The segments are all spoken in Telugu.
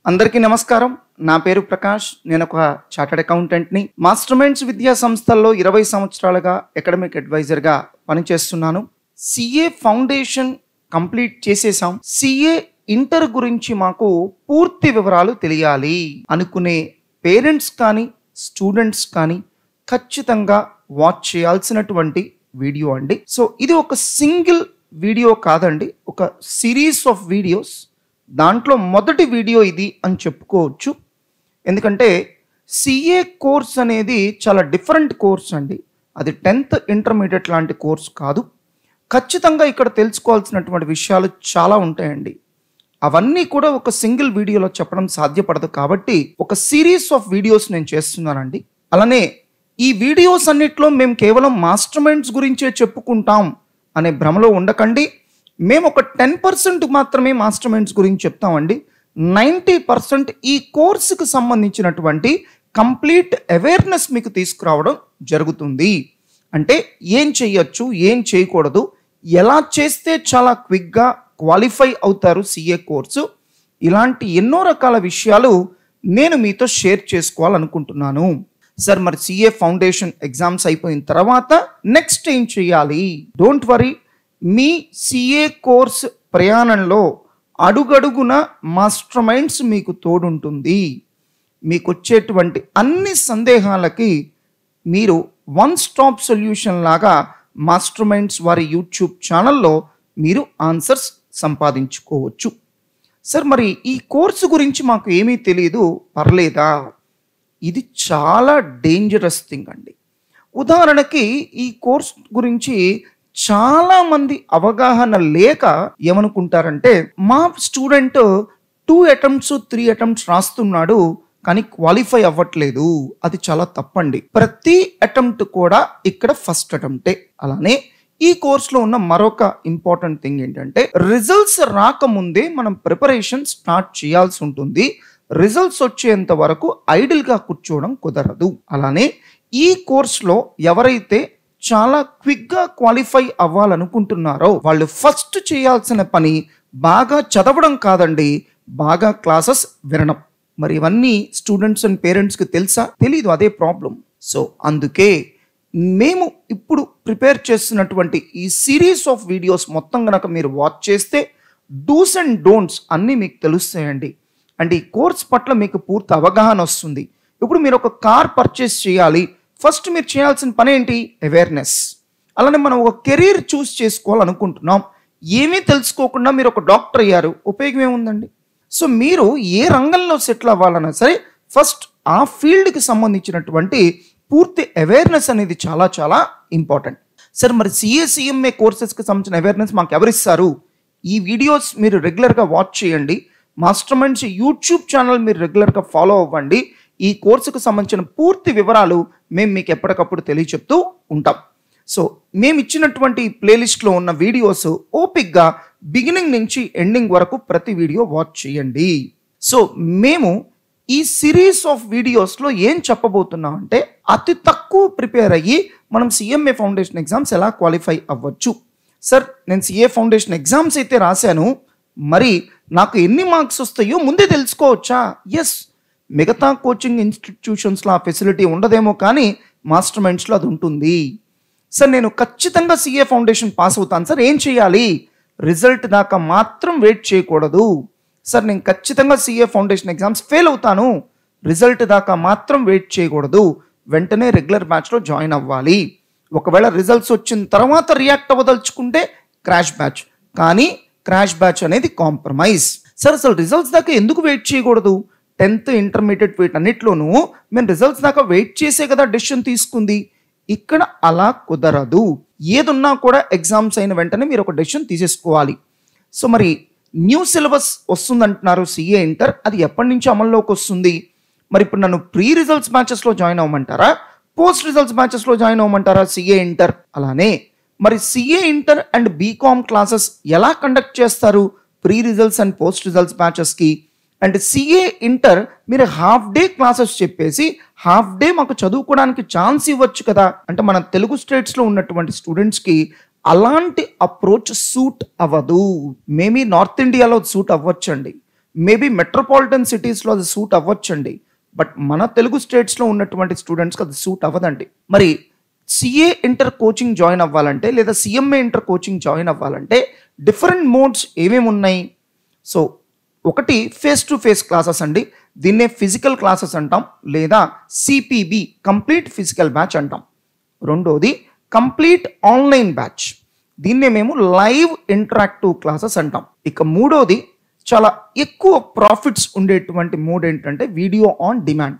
అందరికీ నమస్కారం. నా పేరు ప్రకాష్. నేను ఒక చార్టర్డ్ అకౌంటెంట్ ని. మాస్టర్మైండ్స్ విద్యా సంస్థల్లో 20 సంవత్సరాలుగా అకాడమిక్ అడ్వైజర్ గా పనిచేస్తున్నాను. సిఏ ఫౌండేషన్ కంప్లీట్ చేసేసాం. సిఏ ఇంటర్ గురించి మాకు పూర్తి వివరాలు తెలియాలి అనుకునే పేరెంట్స్ కానీ స్టూడెంట్స్ కానీ ఖచ్చితంగా వాచ్ చేయాల్సినటువంటి వీడియో అండి. సో ఇది ఒక సింగిల్ వీడియో కాదండి, ఒక సిరీస్ ఆఫ్ వీడియోస్. దాంట్లో మొదటి వీడియో ఇది అని చెప్పుకోవచ్చు. ఎందుకంటే సిఏ కోర్స్ అనేది చాలా డిఫరెంట్ కోర్స్ అండి. అది 10th ఇంటర్మీడియట్ లాంటి కోర్స్ కాదు. ఖచ్చితంగా ఇక్కడ తెలుసుకోవాల్సినటువంటి విషయాలు చాలా ఉంటాయండి. అవన్నీ కూడా ఒక సింగిల్ వీడియోలో చెప్పడం సాధ్యపడదు. కాబట్టి ఒక సిరీస్ ఆఫ్ వీడియోస్ నేను చేస్తున్నానండి. అలానే ఈ వీడియోస్ అన్నిట్లో మేము కేవలం మాస్టర్ మైండ్స్ గురించే చెప్పుకుంటాం అనే భ్రమలో ఉండకండి. మేము ఒక 10% మాత్రమే మాస్టర్ మైండ్స్ గురించి చెప్తామండి. 90% ఈ కోర్సుకు సంబంధించినటువంటి కంప్లీట్ అవేర్నెస్ మీకు తీసుకురావడం జరుగుతుంది. అంటే ఏం చేయొచ్చు, ఏం చేయకూడదు, ఎలా చేస్తే చాలా క్విక్గా క్వాలిఫై అవుతారు సిఏ కోర్సు, ఇలాంటి ఎన్నో రకాల విషయాలు నేను మీతో షేర్ చేసుకోవాలనుకుంటున్నాను. సార్, మరి సిఏ ఫౌండేషన్ ఎగ్జామ్స్ అయిపోయిన తర్వాత నెక్స్ట్ ఏం చేయాలి? Don't worry, me CA course ప్రయాణంలో అడుగడుగున మాస్టర్ మైండ్స్ మీకు తోడుంటుంది. మీకు వచ్చేటువంటి అన్ని సందేహాలకి మీరు వన్ స్టాప్ సొల్యూషన్ లాగా మాస్టర్ మైండ్స్ వారి యూట్యూబ్ ఛానల్లో మీరు ఆన్సర్స్ సంపాదించుకోవచ్చు. సార్, మరి ఈ కోర్సు గురించి మాకు ఏమీ తెలియదు, పర్లేదా? ఇది చాలా డేంజరస్ థింగ్ అండి. ఉదాహరణకి ఈ కోర్స్ గురించి చాలామంది అవగాహన లేక ఏమనుకుంటారంటే, మా స్టూడెంట్ 2 attempts 3 attempts రాస్తున్నాడు కానీ క్వాలిఫై అవ్వట్లేదు. అది చాలా తప్పండి. ప్రతి అటెంప్ట్ కూడా ఇక్కడ ఫస్ట్ అటెంప్టే. అలానే ఈ కోర్సులో ఉన్న మరొక ఇంపార్టెంట్ థింగ్ ఏంటంటే, రిజల్ట్స్ రాకముందే మనం ప్రిపరేషన్ స్టార్ట్ చేయాల్సి ఉంటుంది. రిజల్ట్స్ వచ్చేంత వరకు ఐడిల్గా కూర్చోవడం కుదరదు. అలానే ఈ కోర్సులో ఎవరైతే చాలా క్విక్గా క్వాలిఫై అవ్వాలనుకుంటున్నారో వాళ్ళు ఫస్ట్ చేయాల్సిన పని బాగా చదవడం కాదండి, బాగా క్లాసెస్ వినడం. మరి ఇవన్నీ స్టూడెంట్స్ అండ్ పేరెంట్స్కి తెలుసా? తెలీదు. అదే ప్రాబ్లం. సో అందుకే మేము ఇప్పుడు ప్రిపేర్ చేస్తున్నటువంటి ఈ సిరీస్ ఆఫ్ వీడియోస్ మొత్తం కనుక మీరు వాచ్ చేస్తే డూస్ అండ్ డోంట్స్ అన్నీ మీకు తెలుస్తాయండి. అండ్ ఈ కోర్స్ పట్ల మీకు పూర్తి అవగాహన వస్తుంది. ఇప్పుడు మీరు ఒక కార్ పర్చేస్ చేయాలి, ఫస్ట్ మీరు చేయాల్సిన పని ఏంటి? అవేర్నెస్. అలానే మనం ఒక కెరీర్ చూస్ చేసుకోవాలనుకుంటున్నాం, ఏమీ తెలుసుకోకుండా మీరు ఒక డాక్టర్ అయ్యారు, ఉపయోగం ఏముందండి? సో మీరు ఏ రంగంలో సెటిల్ అవ్వాలన్నా సరే ఫస్ట్ ఆ ఫీల్డ్కి సంబంధించినటువంటి పూర్తి అవేర్నెస్ అనేది చాలా చాలా ఇంపార్టెంట్. సార్, మరి సిఏ కోర్సెస్కి సంబంధించిన అవేర్నెస్ మాకు ఎవరిస్తారు? ఈ వీడియోస్ మీరు రెగ్యులర్గా వాచ్ చేయండి. మాస్టర్ మైండ్స్ యూట్యూబ్ ఛానల్ మీరు రెగ్యులర్గా ఫాలో అవ్వండి. ఈ కోర్సుకు సంబంధించిన పూర్తి వివరాలు మేము మీకు ఎప్పటికప్పుడు తెలియచెప్తూ ఉంటాం. సో మేము ఇచ్చినటువంటి ప్లేలిస్ట్లో ఉన్న వీడియోస్ ఓపిక్గా బిగినింగ్ నుంచి ఎండింగ్ వరకు ప్రతి వీడియో వాచ్ చేయండి. సో మేము ఈ సిరీస్ ఆఫ్ వీడియోస్లో ఏం చెప్పబోతున్నాం అంటే, అతి తక్కువ ప్రిపేర్ అయ్యి మనం సిఎంఏ ఫౌండేషన్ ఎగ్జామ్స్ ఎలా క్వాలిఫై అవ్వచ్చు. సార్, నేను సిఏ ఫౌండేషన్ ఎగ్జామ్స్ అయితే రాశాను, మరి నాకు ఎన్ని మార్క్స్ వస్తాయో ముందే తెలుసుకోవచ్చా? ఎస్, మిగతా కోచింగ్ ఇన్స్టిట్యూషన్స్లో ఆ ఫెసిలిటీ ఉండదేమో, కానీ మాస్టర్ మైండ్స్లో అది ఉంటుంది. సార్, నేను ఖచ్చితంగా సిఏ ఫౌండేషన్ పాస్ అవుతాను సార్, ఏం చేయాలి? రిజల్ట్ దాకా మాత్రం వెయిట్ చేయకూడదు. సార్, నేను ఖచ్చితంగా సిఏ ఫౌండేషన్ ఎగ్జామ్స్ ఫెయిల్ అవుతాను, రిజల్ట్ దాకా మాత్రం వెయిట్ చేయకూడదు, వెంటనే రెగ్యులర్ బ్యాచ్లో జాయిన్ అవ్వాలి. ఒకవేళ రిజల్ట్స్ వచ్చిన తర్వాత రియాక్ట్ అవ్వదలుచుకుంటే క్రాష్ బ్యాచ్, కానీ క్రాష్ బ్యాచ్ అనేది కాంప్రమైజ్. సార్, అసలు రిజల్ట్స్ దాకా ఎందుకు వెయిట్ చేయకూడదు? 10th ఇంటర్మీడియట్ వీటన్నిటిలోనూ మేము రిజల్ట్స్ దాకా వెయిట్ చేసే కదా డెసిషన్ తీసుకుంది. ఇక్కడ అలా కుదరదు. ఏదున్నా కూడా ఎగ్జామ్స్ అయిన వెంటనే మీరు ఒక డెసిషన్ తీసేసుకోవాలి. సో మరి న్యూ సిలబస్ వస్తుందంటున్నారు సిఏ ఇంటర్, అది ఎప్పటి నుంచి అమల్లోకి వస్తుంది? మరి ఇప్పుడు నన్ను ప్రీ రిజల్ట్స్ బ్యాచెస్లో జాయిన్ అవ్వమంటారా, పోస్ట్ రిజల్ట్స్ బ్యాచెస్లో జాయిన్ అవ్వమంటారా సిఏ ఇంటర్? అలానే మరి CA inter and BCom classes ఎలా కండక్ట్ చేస్తారు pre results and post results బ్యాచెస్కి? అండ్ సిఏ ఇంటర్ మీరు హాఫ్ డే క్లాసెస్ చెప్పేసి హాఫ్ డే మాకు చదువుకోవడానికి ఛాన్స్ ఇవ్వచ్చు కదా. అంటే మన తెలుగు స్టేట్స్లో ఉన్నటువంటి స్టూడెంట్స్కి అలాంటి అప్రోచ్ సూట్ అవ్వదు. మేబీ నార్త్ ఇండియాలో సూట్ అవ్వచ్చండి, మేబీ మెట్రోపాలిటన్ సిటీస్లో అది సూట్ అవ్వచ్చండి, బట్ మన తెలుగు స్టేట్స్లో ఉన్నటువంటి స్టూడెంట్స్కి అది సూట్ అవ్వదండి. మరి సిఏ ఇంటర్ కోచింగ్ జాయిన్ అవ్వాలంటే లేదా సిఎంఏ ఇంటర్ కోచింగ్ జాయిన్ అవ్వాలంటే డిఫరెంట్ మోడ్స్ ఏమేమి ఉన్నాయి? సో ఒకటి ఫేస్ టు ఫేస్ క్లాసెస్ అండి, దీన్నే ఫిజికల్ క్లాసెస్ అంటాం, లేదా సిపిబి కంప్లీట్ ఫిజికల్ బ్యాచ్ అంటాం. రెండోది కంప్లీట్ ఆన్లైన్ బ్యాచ్, దీన్నే మేము లైవ్ ఇంటరాక్టివ్ క్లాసెస్ అంటాం. ఇక మూడోది చాలా ఎక్కువ ప్రాఫిట్స్ ఉండేటువంటి మోడ్ ఏంటంటే వీడియో ఆన్ డిమాండ్.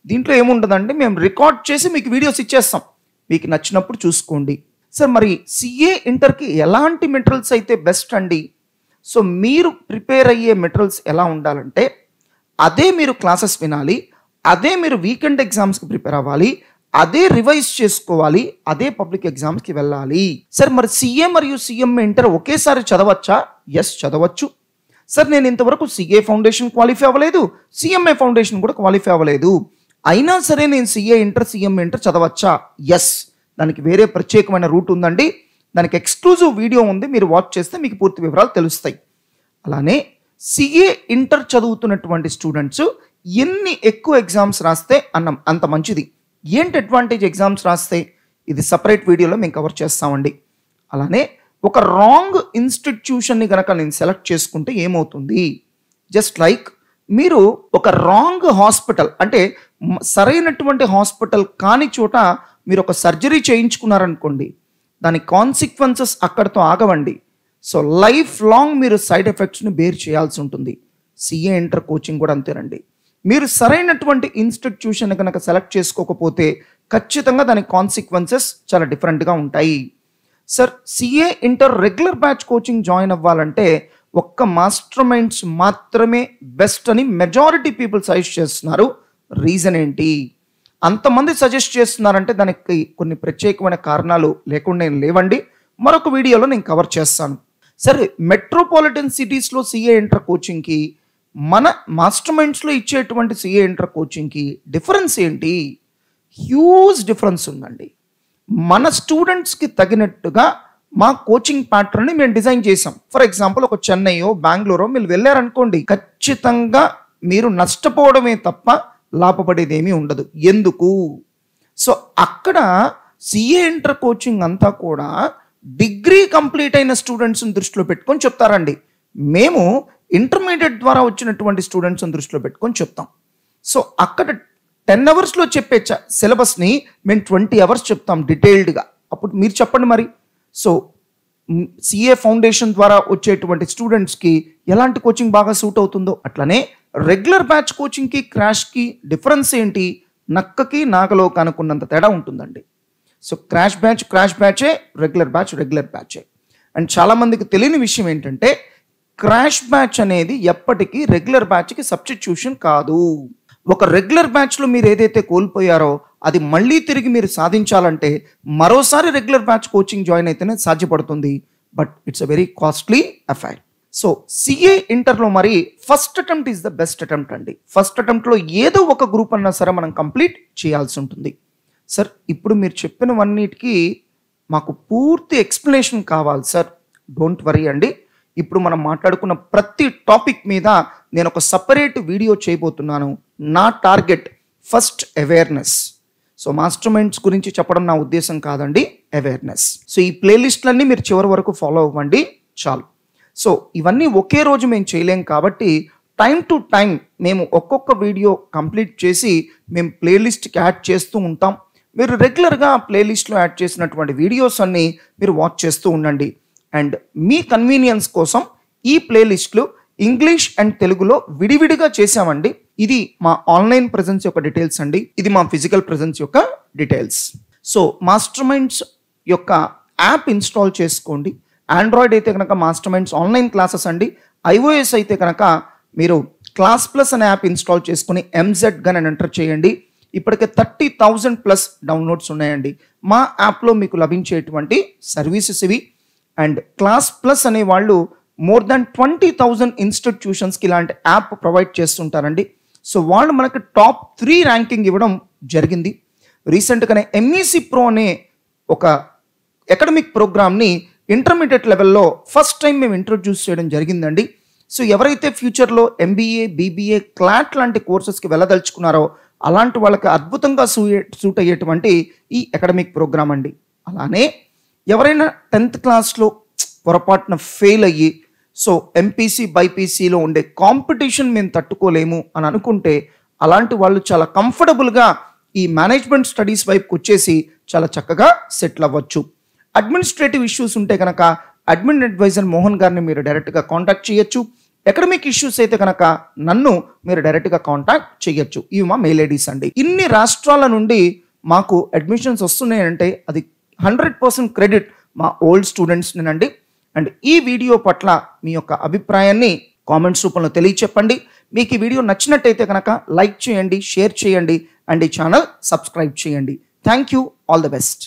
దీంట్లో ఏముంటుందంటే మేము రికార్డ్ చేసి మీకు వీడియోస్ ఇచ్చేస్తాం, మీకు నచ్చినప్పుడు చూసుకోండి. సార్ మరి సిఏ ఇంటర్కి ఎలాంటి మెటీరియల్స్ అయితే బెస్ట్ అండి? సో మీరు ప్రిపేర్ అయ్యే మెటీరియల్స్ ఎలా ఉండాలంటే అదే మీరు క్లాసెస్ వినాలి, అదే మీరు వీకెండ్ ఎగ్జామ్స్కి ప్రిపేర్ అవ్వాలి, అదే రివైజ్ చేసుకోవాలి, అదే పబ్లిక్ ఎగ్జామ్స్కి వెళ్ళాలి. సార్ మరి సిఏ మరియు సిఎంఏ ఇంటర్ ఒకేసారి చదవచ్చా? ఎస్, చదవచ్చు. సార్ నేను ఇంతవరకు సిఏ ఫౌండేషన్ క్వాలిఫై అవ్వలేదు, సిఎంఏ ఫౌండేషన్ కూడా క్వాలిఫై అవ్వలేదు, అయినా సరే నేను సిఏ ఇంటర్ సిఎంఏ ఇంటర్ చదవచ్చా? ఎస్, దానికి వేరే ప్రత్యేకమైన రూట్ ఉందండి, దానికి ఎక్స్క్లూజివ్ వీడియో ఉంది, మీరు వాచ్ చేస్తే మీకు పూర్తి వివరాలు తెలుస్తాయి. అలానే సిఏ ఇంటర్ చదువుతున్నటువంటి స్టూడెంట్స్ ఎన్ని ఎక్కువ ఎగ్జామ్స్ రాస్తే అంత మంచిది. ఏంటి అడ్వాంటేజ్ ఎగ్జామ్స్ రాస్తే? ఇది సపరేట్ వీడియోలో మేము కవర్ చేస్తామండి. అలానే ఒక రాంగ్ ఇన్స్టిట్యూషన్ని కనుక నేను సెలెక్ట్ చేసుకుంటే ఏమవుతుంది? జస్ట్ లైక్ మీరు ఒక రాంగ్ హాస్పిటల్ అంటే సరైనటువంటి హాస్పిటల్ కాని చోట మీరు ఒక సర్జరీ చేయించుకున్నారనుకోండి, దాని కాన్సిక్వెన్సెస్ అక్కడితో ఆగవండి. సో లైఫ్ లాంగ్ మీరు సైడ్ ఎఫెక్ట్స్ని బేర్ చేయాల్సి ఉంటుంది. సిఏ ఇంటర్ కోచింగ్ కూడా అంతేనండి. మీరు సరైనటువంటి ఇన్స్టిట్యూషన్ కనుక సెలెక్ట్ చేసుకోకపోతే ఖచ్చితంగా దాని కాన్సిక్వెన్సెస్ చాలా డిఫరెంట్గా ఉంటాయి. Sir CA inter regular batch coaching join అవ్వాలంటే ఒక్క మాస్టర్ మైండ్స్ మాత్రమే బెస్ట్ అని మెజారిటీ పీపుల్ సజెస్ట్ చేస్తున్నారు. రీజన్ ఏంటి? అంతమంది సజెస్ట్ చేస్తున్నారంటే దానికి కొన్ని ప్రత్యేకమైన కారణాలు లేకుండా లేవండి, మరొక వీడియోలో నేను కవర్ చేస్తాను. సరే, మెట్రోపాలిటన్ సిటీస్లో సిఏ ఇంటర్ కోచింగ్కి మన మాస్టర్ మైండ్స్లో ఇచ్చేటువంటి సిఏ ఇంటర్ కోచింగ్కి డిఫరెన్స్ ఏంటి? హ్యూజ్ డిఫరెన్స్ ఉందండి. మన స్టూడెంట్స్కి తగినట్టుగా మా కోచింగ్ ప్యాటర్న్ని మేము డిజైన్ చేసాం. ఫర్ ఎగ్జాంపుల్ ఒక చెన్నైయో బెంగళూరో మీరు వెళ్ళారనుకోండి, ఖచ్చితంగా మీరు నష్టపోవడమే తప్ప లాభపడేది ఏమీ ఉండదు. ఎందుకు? సో అక్కడ సిఏ ఇంటర్ కోచింగ్ అంతా కూడా డిగ్రీ కంప్లీట్ అయిన స్టూడెంట్స్ని దృష్టిలో పెట్టుకొని చెప్తారండి. మేము ఇంటర్మీడియట్ ద్వారా వచ్చినటువంటి స్టూడెంట్స్ని దృష్టిలో పెట్టుకొని చెప్తాం. సో అక్కడ 10 అవర్స్లో చెప్పే సిలబస్ని మేము 20 అవర్స్ చెప్తాం డీటెయిల్డ్గా. అప్పుడు మీరు చెప్పండి మరి. సో సిఏ ఫౌండేషన్ ద్వారా వచ్చేటువంటి స్టూడెంట్స్కి ఎలాంటి కోచింగ్ బాగా సూట్ అవుతుందో అట్లనే రెగ్యులర్ బ్యాచ్ కోచింగ్కి క్రాష్కి డిఫరెన్స్ ఏంటి? నక్కకి నాగలో కనుక్కున్నంత తేడా ఉంటుందండి. సో క్రాష్ బ్యాచే, రెగ్యులర్ బ్యాచే. అండ్ చాలామందికి తెలియని విషయం ఏంటంటే క్రాష్ బ్యాచ్ అనేది ఎప్పటికీ రెగ్యులర్ బ్యాచ్కి సబ్స్టిట్యూషన్ కాదు. ఒక రెగ్యులర్ బ్యాచ్లో మీరు ఏదైతే కోల్పోయారో అది మళ్ళీ తిరిగి మీరు సాధించాలంటే మరోసారి రెగ్యులర్ బ్యాచ్ కోచింగ్ జాయిన్ అయితేనే సాధ్యపడుతుంది. But it's a very costly affair. So CA ఇంటర్లో మరి first attempt is the best attempt అండి. ఫస్ట్ అటెంప్ట్లో ఏదో ఒక గ్రూప్ అన్నా సరే మనం కంప్లీట్ చేయాల్సి ఉంటుంది. సార్ ఇప్పుడు మీరు చెప్పినవన్నిటికీ మాకు పూర్తి ఎక్స్ప్లెనేషన్ కావాలి సార్. డోంట్ వరీ అండి, ఇప్పుడు మనం మాట్లాడుకున్న ప్రతి టాపిక్ మీద నేను ఒక సపరేట్ వీడియో చేయబోతున్నాను. నా target first awareness. So master minds గురించి చెప్పడం నా ఉద్దేశం కాదండి, అవేర్నెస్. సో ఈ ప్లేలిస్ట్లన్నీ మీరు చివరి వరకు ఫాలో అవ్వండి చాలు. సో ఇవన్నీ ఒకే రోజు మేము చేయలేం కాబట్టి టైం టు టైం మేము ఒక్కొక్క వీడియో కంప్లీట్ చేసి మేము ప్లేలిస్ట్కి యాడ్ చేస్తూ ఉంటాం. మీరు రెగ్యులర్గా ప్లేలిస్ట్లో యాడ్ చేసినటువంటి వీడియోస్ అన్నీ మీరు వాచ్ చేస్తూ ఉండండి. అండ్ మీ కన్వీనియన్స్ కోసం ఈ ప్లేలిస్ట్లు ఇంగ్లీష్ అండ్ తెలుగులో విడివిడిగా చేసామండి. ఇది మా ఆన్లైన్ ప్రెజెన్స్ యొక్క డీటెయిల్స్ అండి, ఇది మా ఫిజికల్ ప్రెజెన్స్ యొక్క డీటెయిల్స్. సో మాస్టర్ మైండ్స్ యొక్క యాప్ ఇన్స్టాల్ చేసుకోండి. ఆండ్రాయిడ్ అయితే కనుక మాస్టర్ మైండ్స్ ఆన్లైన్ క్లాసెస్ అండి. iOS అయితే కనుక మీరు క్లాస్ ప్లస్ అనే యాప్ ఇన్స్టాల్ చేసుకుని MZ గన్ అని ఎంటర్ చేయండి. ఇప్పటికే 30,000+ డౌన్లోడ్స్ ఉన్నాయండి. మా యాప్లో మీకు లభించేటువంటి సర్వీసెస్ ఇవి. అండ్ క్లాస్ ప్లస్ అనే వాళ్ళు మోర్ దాన్ 20,000 ఇన్స్టిట్యూషన్స్కి ఇలాంటి యాప్ ప్రొవైడ్ చేస్తుంటారండి. సో వాళ్ళు మనకి టాప్ 3 ర్యాంకింగ్ ఇవ్వడం జరిగింది. రీసెంట్గానే MEC Pro అనే ఒక అకాడమిక్ ప్రోగ్రామ్ని ఇంటర్మీడియట్ లెవెల్లో ఫస్ట్ టైం మేము ఇంట్రొడ్యూస్ చేయడం జరిగిందండి. సో ఎవరైతే ఫ్యూచర్లో ఎంబీఏ, బీబీఏ, క్లాట్ లాంటి కోర్సెస్కి వెళ్ళదలుచుకున్నారో అలాంటి వాళ్ళకి అద్భుతంగా సూట్ అయ్యేటువంటి ఈ అకాడమిక్ ప్రోగ్రామ్ అండి. అలానే ఎవరైనా 10th క్లాస్లో పొరపాటున ఫెయిల్ అయ్యి సో ఎంపీసీ, బైపీసీలో ఉండే కాంపిటీషన్ మేము తట్టుకోలేము అని అనుకుంటే అలాంటి వాళ్ళు చాలా కంఫర్టబుల్గా ఈ మేనేజ్మెంట్ స్టడీస్ వైపుకి వచ్చేసి చాలా చక్కగా సెటిల్ అవ్వచ్చు. అడ్మినిస్ట్రేటివ్ ఇష్యూస్ ఉంటే కనుక అడ్మిన్ అడ్వైజర్ మోహన్ గారిని మీరు డైరెక్ట్గా కాంటాక్ట్ చేయొచ్చు. అకాడమిక్ ఇష్యూస్ అయితే కనుక నన్ను మీరు డైరెక్ట్గా కాంటాక్ట్ చేయొచ్చు. ఇవి మా మెయిల్ ఐడీస్ అండి. ఇన్ని రాష్ట్రాల నుండి మాకు అడ్మిషన్స్ వస్తున్నాయంటే అది 100% క్రెడిట్ మా ఓల్డ్ స్టూడెంట్స్నేనండి. అండ్ ఈ వీడియో పట్ల మీ యొక్క అభిప్రాయాన్ని కామెంట్స్ రూపంలో తెలియచెప్పండి. మీకు ఈ వీడియో నచ్చినట్టయితే కనుక లైక్ చేయండి, షేర్ చేయండి అండ్ ఈ ఛానల్ సబ్స్క్రైబ్ చేయండి. Thank you. All the best.